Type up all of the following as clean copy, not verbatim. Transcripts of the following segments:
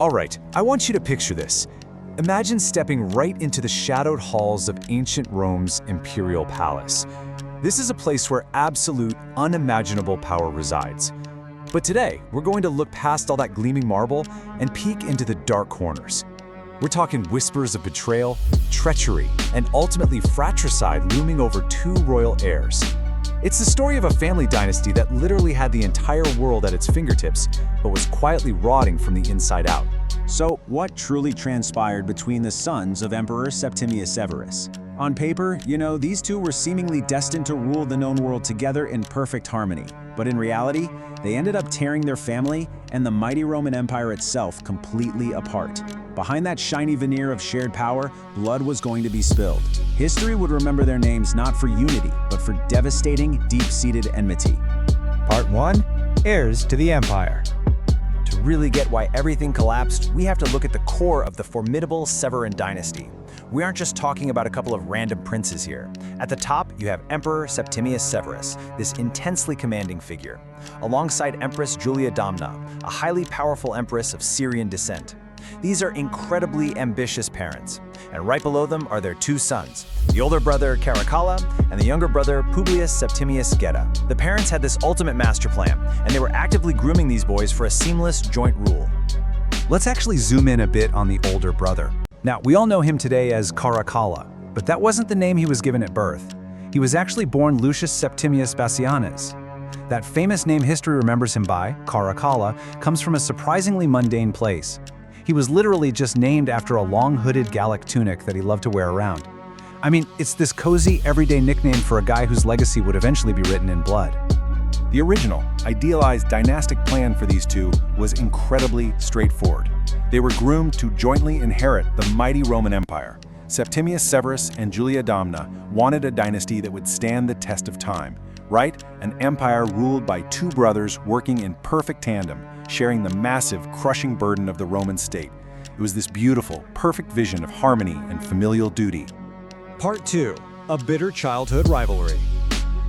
Alright, I want you to picture this. Imagine stepping right into the shadowed halls of ancient Rome's imperial palace. This is a place where absolute, unimaginable power resides. But today, we're going to look past all that gleaming marble and peek into the dark corners. We're talking whispers of betrayal, treachery, and ultimately fratricide looming over two royal heirs. It's the story of a family dynasty that literally had the entire world at its fingertips, but was quietly rotting from the inside out. So, what truly transpired between the sons of Emperor Septimius Severus? On paper, these two were seemingly destined to rule the known world together in perfect harmony. But in reality, they ended up tearing their family and the mighty Roman Empire itself completely apart. Behind that shiny veneer of shared power, blood was going to be spilled. History would remember their names not for unity, but for devastating, deep-seated enmity. Part 1. Heirs to the Empire. To really get why everything collapsed, we have to look at the core of the formidable Severan dynasty. We aren't just talking about a couple of random princes here. At the top, you have Emperor Septimius Severus, this intensely commanding figure, alongside Empress Julia Domna, a highly powerful empress of Syrian descent. These are incredibly ambitious parents, and right below them are their two sons, the older brother Caracalla and the younger brother Publius Septimius Geta. The parents had this ultimate master plan, and they were actively grooming these boys for a seamless joint rule. Let's actually zoom in a bit on the older brother. Now, we all know him today as Caracalla, but that wasn't the name he was given at birth. He was actually born Lucius Septimius Bassianus. That famous name history remembers him by, Caracalla, comes from a surprisingly mundane place. He was literally just named after a long hooded Gallic tunic that he loved to wear around. I mean, it's this cozy, everyday nickname for a guy whose legacy would eventually be written in blood. The original, idealized dynastic plan for these two was incredibly straightforward. They were groomed to jointly inherit the mighty Roman Empire. Septimius Severus and Julia Domna wanted a dynasty that would stand the test of time, right? An empire ruled by two brothers working in perfect tandem, sharing the massive, crushing burden of the Roman state. It was this beautiful, perfect vision of harmony and familial duty. Part 2. A bitter childhood rivalry.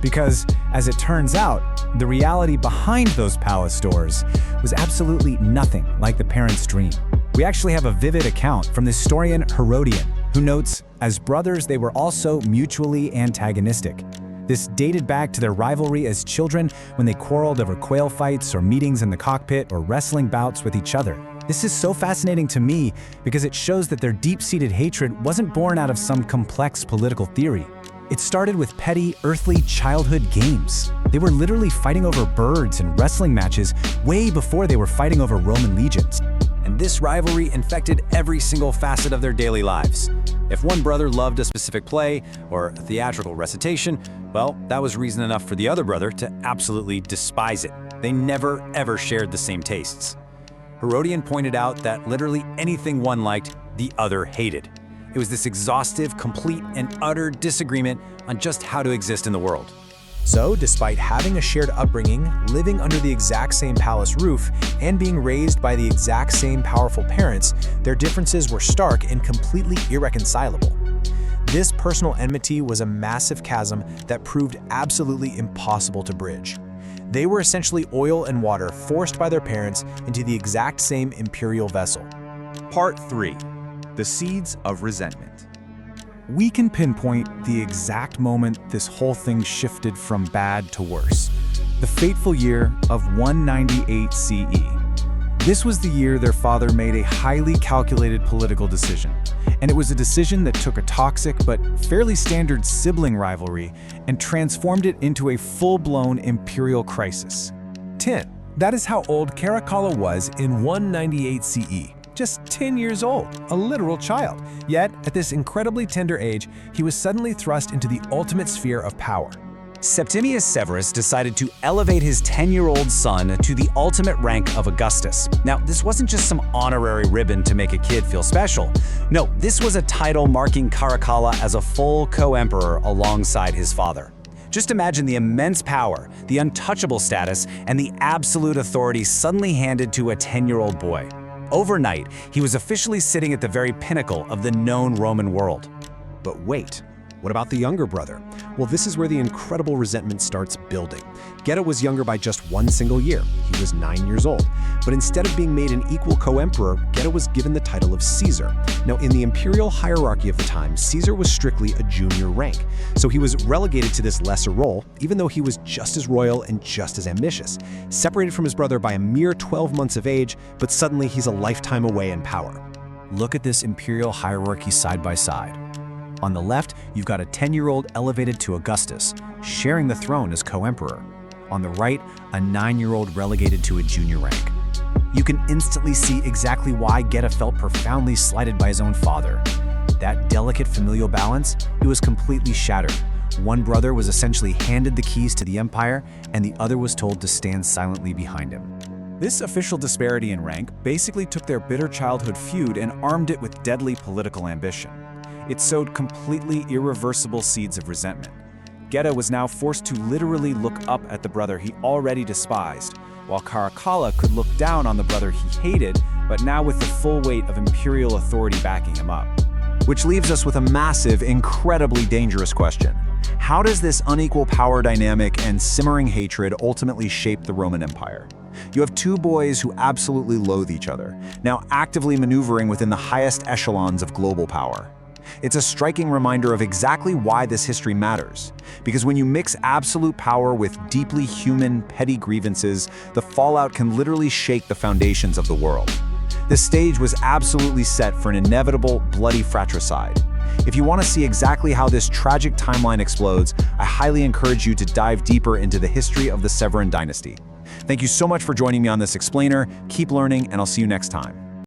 Because, as it turns out, the reality behind those palace stores was absolutely nothing like the parents' dream. We actually have a vivid account from the historian Herodian, who notes, as brothers they were also mutually antagonistic. This dated back to their rivalry as children when they quarreled over quail fights or meetings in the cockpit or wrestling bouts with each other. This is so fascinating to me because it shows that their deep-seated hatred wasn't born out of some complex political theory. It started with petty, earthly childhood games. They were literally fighting over birds and wrestling matches way before they were fighting over Roman legions. And this rivalry infected every single facet of their daily lives. If one brother loved a specific play or a theatrical recitation, well, that was reason enough for the other brother to absolutely despise it. They never, ever shared the same tastes. Herodian pointed out that literally anything one liked, the other hated. It was this exhaustive, complete, and utter disagreement on just how to exist in the world. So, despite having a shared upbringing, living under the exact same palace roof, and being raised by the exact same powerful parents, their differences were stark and completely irreconcilable. This personal enmity was a massive chasm that proved absolutely impossible to bridge. They were essentially oil and water forced by their parents into the exact same imperial vessel. Part 3. The Seeds of Resentment. We can pinpoint the exact moment this whole thing shifted from bad to worse. The fateful year of 198 CE. This was the year their father made a highly calculated political decision. And it was a decision that took a toxic but fairly standard sibling rivalry and transformed it into a full-blown imperial crisis. 10. That is how old Caracalla was in 198 CE. Just 10 years old, a literal child. Yet, at this incredibly tender age, he was suddenly thrust into the ultimate sphere of power. Septimius Severus decided to elevate his 10-year-old son to the ultimate rank of Augustus. Now, this wasn't just some honorary ribbon to make a kid feel special. No, this was a title marking Caracalla as a full co-emperor alongside his father. Just imagine the immense power, the untouchable status, and the absolute authority suddenly handed to a 10-year-old boy. Overnight, he was officially sitting at the very pinnacle of the known Roman world. But wait, What about the younger brother? Well, this is where the incredible resentment starts building. Geta was younger by just one single year. He was 9 years old. But instead of being made an equal co-emperor, Geta was given the title of Caesar. Now, in the imperial hierarchy of the time, Caesar was strictly a junior rank. So he was relegated to this lesser role, even though he was just as royal and just as ambitious. Separated from his brother by a mere 12 months of age, but suddenly he's a lifetime away in power. Look at this imperial hierarchy side by side. On the left, you've got a 10-year-old elevated to Augustus, sharing the throne as co-emperor. On the right, a 9-year-old relegated to a junior rank. You can instantly see exactly why Geta felt profoundly slighted by his own father. That delicate familial balance, it was completely shattered. One brother was essentially handed the keys to the empire, and the other was told to stand silently behind him. This official disparity in rank basically took their bitter childhood feud and armed it with deadly political ambition. It sowed completely irreversible seeds of resentment. Geta was now forced to literally look up at the brother he already despised, while Caracalla could look down on the brother he hated, but now with the full weight of imperial authority backing him up. Which leaves us with a massive, incredibly dangerous question. How does this unequal power dynamic and simmering hatred ultimately shape the Roman Empire? You have two boys who absolutely loathe each other, now actively maneuvering within the highest echelons of global power. It's a striking reminder of exactly why this history matters. Because when you mix absolute power with deeply human, petty grievances, the fallout can literally shake the foundations of the world. The stage was absolutely set for an inevitable, bloody fratricide. If you want to see exactly how this tragic timeline explodes, I highly encourage you to dive deeper into the history of the Severan dynasty. Thank you so much for joining me on this explainer. Keep learning, and I'll see you next time.